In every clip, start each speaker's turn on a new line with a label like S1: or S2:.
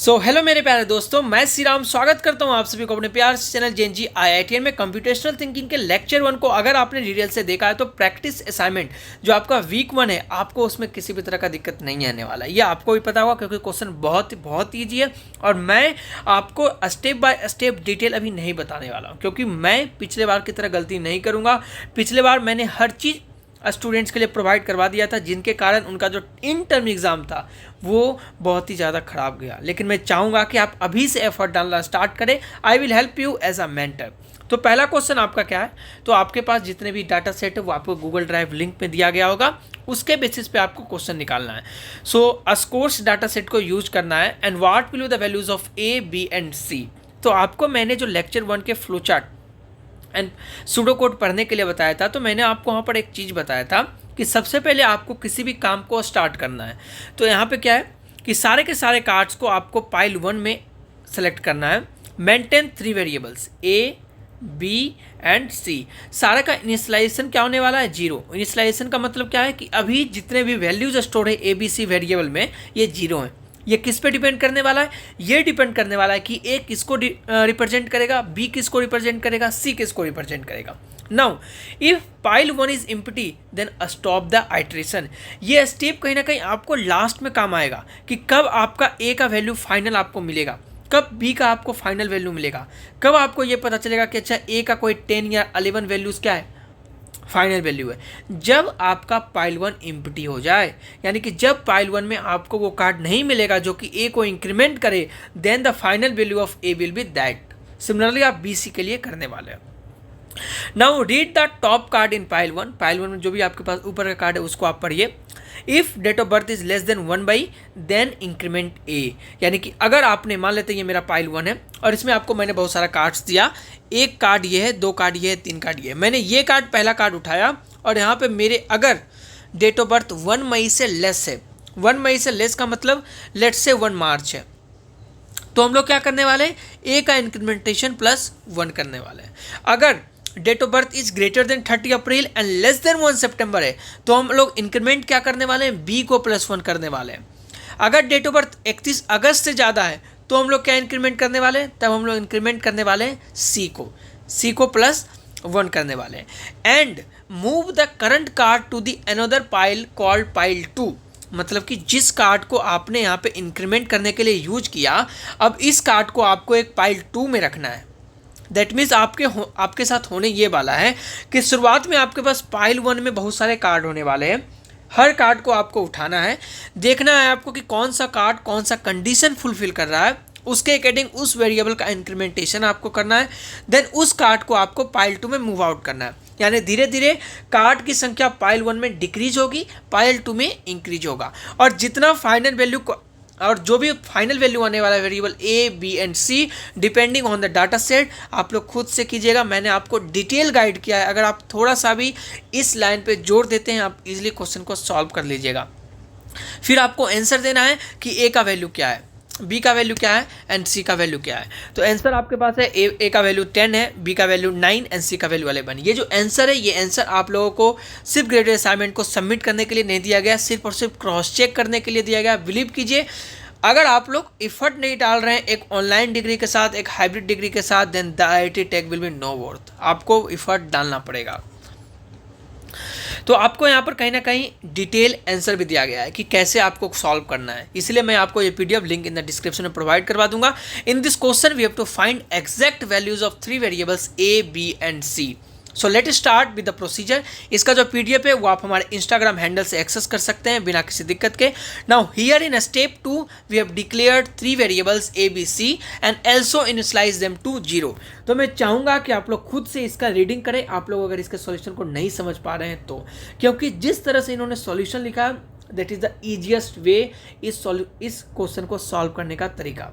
S1: Hello मेरे प्यारे दोस्तों, मैं श्री राम स्वागत करता हूं आप सभी को अपने प्यार से चैनल जेएनजी आईआईटीएन में कंप्यूटेशनल थिंकिंग के लेक्चर 1 को अगर आपने डिटेल से देखा है तो प्रैक्टिस असाइनमेंट जो आपका वीक 1 है, आपको उसमें किसी भी तरह का दिक्कत नहीं आने वाला है। ये आपको भी पता होगा क्योंकि क्वेश्चन बहुत ईजी है और मैं आपको स्टेप बाय स्टेप डिटेल अभी नहीं बताने वाला हूँ क्योंकि मैं पिछले बार की तरह गलती नहीं करूँगा। पिछले बार मैंने हर चीज़ स्टूडेंट्स के लिए प्रोवाइड करवा दिया था, जिनके कारण उनका जो इन टर्म एग्ज़ाम था वो बहुत ही ज़्यादा ख़राब गया। लेकिन मैं चाहूँगा कि आप अभी से एफर्ट डालना स्टार्ट करें। I will help you as a mentor. तो पहला क्वेश्चन आपका क्या है, तो आपके पास जितने भी डाटा सेट है वो आपको गूगल ड्राइव लिंक में दिया गया होगा, उसके बेसिस पे आपको क्वेश्चन निकालना है। सो अस्कोर्स डाटा सेट को यूज करना है and what will be the values of A B and C. तो आपको मैंने जो लेक्चर 1 के flow chart and pseudo code पढ़ने के लिए बताया था, तो मैंने आपको वहाँ पर एक चीज़ बताया था कि सबसे पहले आपको किसी भी काम को स्टार्ट करना है। तो यहाँ पे क्या है कि सारे के सारे कार्ड्स को आपको पाइल 1 में सेलेक्ट करना है। Maintain 3 variables A B and C. सारा का इनिशियलाइजेशन क्या होने वाला है, 0। इनिशियलाइजेशन का मतलब क्या है कि अभी जितने भी वैल्यूज स्टोर है ए बी सी वेरिएबल में ये 0 हैं। ये किस पे डिपेंड करने वाला है, ये डिपेंड करने वाला है कि ए किसको रिप्रेजेंट करेगा, बी किसको रिप्रेजेंट करेगा, सी किसको रिप्रेजेंट करेगा। Now if pile 1 is empty then stop the iteration. ये स्टेप कहीं ना कहीं आपको लास्ट में काम आएगा कि कब आपका ए का वैल्यू फाइनल आपको मिलेगा, कब बी का आपको फाइनल वैल्यू मिलेगा, कब आपको ये पता चलेगा कि अच्छा ए का कोई 10 या 11 वैल्यूज़ क्या है, फाइनल वैल्यू है। जब आपका पाइल 1 एम्प्टी हो जाए, यानी कि जब पाइल 1 में आपको वो कार्ड नहीं मिलेगा जो कि ए को इंक्रीमेंट करे, then the final value of A will be that. Similarly आप बी सी के लिए करने वाले हैं। Now read the top card in pile 1। Pile 1 में जो भी आपके पास ऊपर का कार्ड है उसको आप पढ़िए। If date of birth is less than 1 then increment A. यानी कि अगर आपने मान लेते हैं ये मेरा पाइल 1 है और इसमें आपको मैंने बहुत सारा कार्ड्स दिया, एक कार्ड ये है, 2 कार्ड ये है, 3 कार्ड ये है। मैंने ये कार्ड पहला कार्ड उठाया और यहाँ पे मेरे अगर डेट ऑफ बर्थ 1 मई से लेस है, 1 मई से लेस का मतलब लेट्स से 1 मार्च है, तो हम लोग क्या करने वाले हैं, ए का इंक्रीमेंटेशन +1 करने वाले हैं। अगर date of birth is greater than 30 April and less than 1 सितंबर है तो हम लोग इंक्रीमेंट क्या करने वाले हैं, बी को +1 करने वाले हैं। अगर डेट ऑफ बर्थ 31 अगस्त से ज़्यादा है तो हम लोग क्या इंक्रीमेंट करने वाले हैं, तब हम लोग इंक्रीमेंट करने वाले हैं सी को +1 करने वाले हैं। And move the current card to the another pile called pile 2। मतलब कि जिस कार्ड को आपने यहाँ पे इंक्रीमेंट करने के लिए यूज किया, अब इस कार्ड को आपको एक पाइल 2 में रखना है। दैट मीन्स आपके साथ होने ये वाला है कि शुरुआत में आपके पास पाइल 1 में बहुत सारे कार्ड होने वाले हैं। हर कार्ड को आपको उठाना है, देखना है आपको कि कौन सा कार्ड कौन सा कंडीशन फुलफिल कर रहा है, उसके अकॉर्डिंग उस वेरिएबल का इंक्रीमेंटेशन आपको करना है। देन उस कार्ड को आपको पाइल 2 में मूव आउट करना है। यानी धीरे धीरे कार्ड की संख्या पाइल 1 में डिक्रीज होगी, पाइल 2 में इंक्रीज होगा। और जितना फाइनल वैल्यू और जो भी फाइनल वैल्यू आने वाला है variable A B and C depending on the data set, आप लोग खुद से कीजिएगा। मैंने आपको डिटेल गाइड किया है, अगर आप थोड़ा सा भी इस लाइन पे जोर देते हैं आप इजीली क्वेश्चन को सॉल्व कर लीजिएगा। फिर आपको आंसर देना है कि ए का वैल्यू क्या है, बी का वैल्यू क्या है एंड सी का वैल्यू क्या है। तो आंसर आपके पास है ए का वैल्यू 10 है, बी का वैल्यू 9 एंड सी का वैल्यू 11। ये जो आंसर है, ये आंसर आप लोगों को सिर्फ ग्रेडेड असाइनमेंट को सबमिट करने के लिए नहीं दिया गया, सिर्फ और सिर्फ क्रॉस चेक करने के लिए दिया गया। बिलीव कीजिए, अगर आप लोग इफर्ट नहीं डाल रहे हैं एक ऑनलाइन डिग्री के साथ, एक हाइब्रिड डिग्री के साथ, then the IIT tech will be no worth. आपको इफर्ट डालना पड़ेगा। तो आपको यहाँ पर कहीं ना कहीं डिटेल आंसर भी दिया गया है कि कैसे आपको सॉल्व करना है, इसलिए मैं आपको ये PDF link in the description में प्रोवाइड करवा दूंगा। In this question we have to find exact values of 3 variables A B and C. So let start with the procedure. इसका जो पीडीएफ है वो आप हमारे इंस्टाग्राम हैंडल से एक्सेस कर सकते हैं बिना किसी दिक्कत के। Now here in step 2 we have declared 3 variables A B C and also initialize them to 0। तो मैं चाहूँगा कि आप लोग खुद से इसका रीडिंग करें, आप लोग अगर इसके सॉल्यूशन को नहीं समझ पा रहे हैं तो, क्योंकि जिस तरह से इन्होंने सॉल्यूशन लिखा that is the easiest way इस क्वेश्चन को सॉल्व करने का तरीका।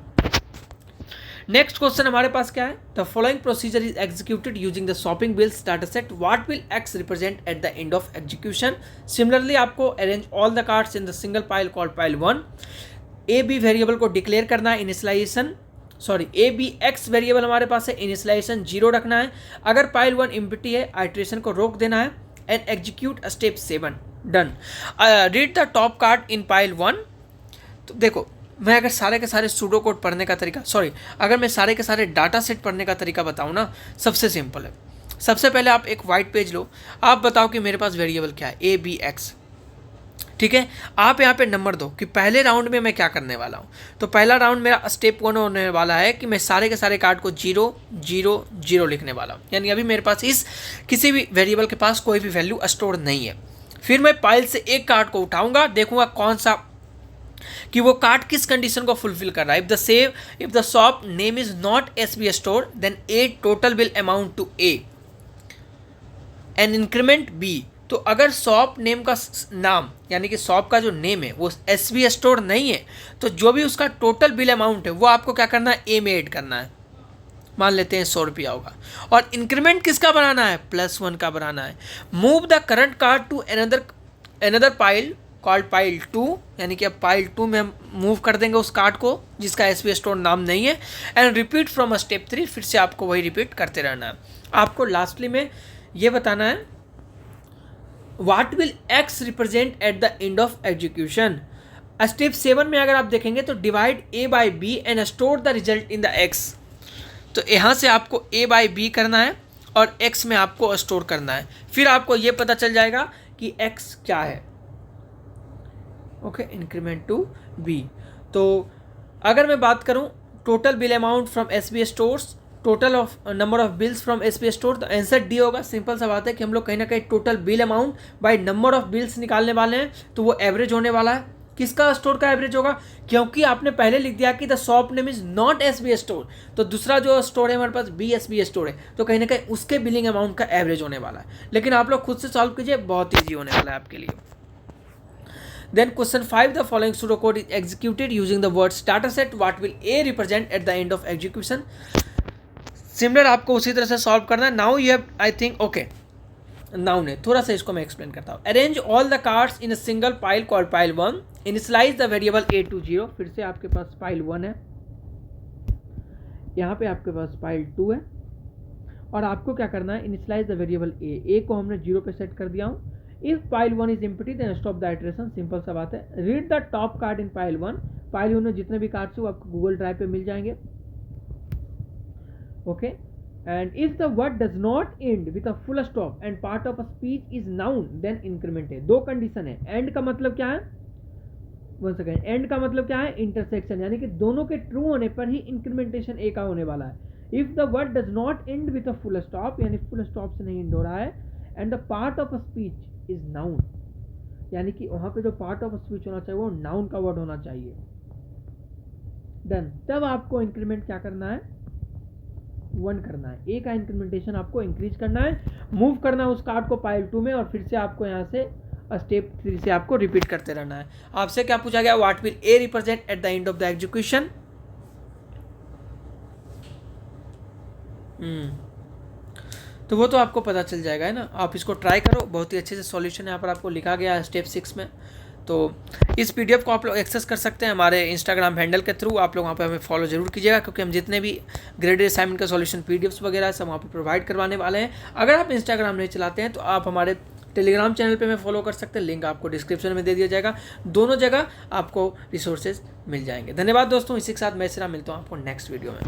S1: नेक्स्ट क्वेश्चन हमारे पास क्या है, the following procedure is executed using the shopping bills data set, what will X represent at the end of execution. Similarly आपको arrange all the cards in the single pile called pile 1। A B variable को declare करना है, initialization A B X variable हमारे पास है, initialisation 0 रखना है। अगर पाइल 1 एम्प्टी है, आइट्रेशन को रोक देना है and execute step 7। Done. Read the top card in pile 1। तो देखो मैं अगर सारे के सारे सूडो कोड पढ़ने का तरीका अगर मैं सारे के सारे डाटा सेट पढ़ने का तरीका बताऊँ ना, सबसे सिंपल है। सबसे पहले आप एक वाइट पेज लो, आप बताओ कि मेरे पास वेरिएबल क्या है, ए बी एक्स, ठीक है। आप यहाँ पे नंबर दो कि पहले राउंड में मैं क्या करने वाला हूँ। तो पहला राउंड मेरा स्टेप 1 होने वाला है कि मैं सारे के सारे कार्ड को 0 0 0 लिखने वाला हूँ, यानी अभी मेरे पास इस किसी भी वेरिएबल के पास कोई भी वैल्यू स्टोर नहीं है। फिर मैं पाइल से एक कार्ड को उठाऊंगा, देखूंगा कौन सा कि वो कार्ड किस कंडीशन को फुलफिल कर रहा है। If the shop name is not SB store then A total will amount to A and increment B. तो अगर शॉप नेम का नाम यानी कि शॉप का जो नेम है वो एसबी स्टोर नहीं है, तो जो भी उसका टोटल बिल अमाउंट है वो आपको क्या करना है, ए में ऐड करना है। मान लेते हैं 100 रुपया होगा, और इंक्रीमेंट किसका बनाना है, +1 का बनाना है। Move the current card to another pile called pile 2, यानी कि अब पाइल 2 में हम मूव कर देंगे उस कार्ड को जिसका एसबी स्टोर नाम नहीं है। एंड रिपीट फ्रॉम स्टेप 3, फिर से आपको वही रिपीट करते रहना है। आपको लास्टली में ये बताना है What will X represent at the end of execution? Step 7 में अगर आप देखेंगे तो divide A by B and store the result in the X। तो यहाँ से आपको A by B करना है और X में आपको स्टोर करना है। फिर आपको ये पता चल जाएगा कि X क्या है। Okay, increment to B। तो अगर मैं बात करूँ total bill amount from SB stores, total of number of bills from SB store, तो आंसर डी होगा। सिंपल सा बात है कि हम लोग कहीं ना कहीं total bill amount by number of bills निकालने वाले हैं, तो वो एवरेज होने वाला है। किसका स्टोर का एवरेज होगा, क्योंकि आपने पहले लिख दिया कि the shop name is not SB store, तो दूसरा जो स्टोर है हमारे पास बी एसबी स्टोर है, तो कहीं ना कहीं उसके बिलिंग अमाउंट का एवरेज होने वाला है। लेकिन आप लोग खुद से सॉल्व कीजिए, बहुत ईजी होने वाला है आपके लिए। Then question 5, the following pseudocode is executed using the words dataset. What will A represent at the end of execution? Similar आपको उसी तरह से सॉल्व करना है। Now you have I think okay, known है, थोड़ा सा इसको मैं एक्सप्लेन करता हूँ। Arrange all the cards in a single pile called pile 1, initialize the variable a to 0। फिर से आपके पास पाइल 1 है, यहाँ पे आपके पास पाइल 2 है, और आपको क्या करना है, इनिशियलाइज द वेरिएबल a को हमने 0 पे सेट कर दिया हूँ। If pile 1 is empty then stop the iteration. Simple सा बात है। Read the top card in pile 1। Pile 1 में जितने भी कार्ड्स हो आपको गूगल ड्राइव पे मिल जाएंगे। Okay, and if the word does not end with a full stop and part of a speech is noun then increment है। दो condition है। एंड का मतलब क्या है, वन सेकेंड, एंड का मतलब क्या है, इंटरसेक्शन, यानी कि दोनों के ट्रू होने पर ही इंक्रीमेंटेशन ए का होने वाला है। If the word does not and with a full stop, यानी फुल स्टॉप से नहीं एंड हो रहा है, and the part of a speech is noun, यानी कि वहां पे जो पार्ट ऑफ अ स्पीच होना चाहिए वो नाउन का वर्ड होना चाहिए, देन तब आपको इंक्रीमेंट क्या करना है, 1 करना है। ए का इंक्रीमेंटेशन आपको इंक्रीज करना है, मूव करना है उस कार्ड को पाइल 2 में, और फिर से आपको यहाँ से स्टेप 3 से आपको रिपीट करते रहना है। आपसे क्या पूछा गया, what will A represent at the end of the execution. तो वो तो आपको पता चल जाएगा है ना। आप इसको ट्राई करो, बहुत ही अच्छे से सॉल्यूशन यहाँ पर आपको लिखा गया है स्टेप 6 में। तो इस पीडीएफ को आप लोग एक्सेस कर सकते हैं हमारे इंस्टाग्राम हैंडल के थ्रू। आप लोग वहाँ पे हमें फॉलो जरूर कीजिएगा, क्योंकि हम जितने भी ग्रेडेड असाइनमेंट का सॉल्यूशन पीडीएफ्स वगैरह सब वहाँ पे प्रोवाइड करवाने वाले हैं। अगर आप इंस्टाग्राम नहीं चलाते हैं तो आप हमारे टेलीग्राम चैनल पे हमें फॉलो कर सकते हैं, लिंक आपको डिस्क्रिप्शन में दे दिया जाएगा। दोनों जगह आपको रिसोर्सेज मिल जाएंगे। धन्यवाद दोस्तों, इसी के साथ मैं सिरा मिलता हूँ आपको नेक्स्ट वीडियो में।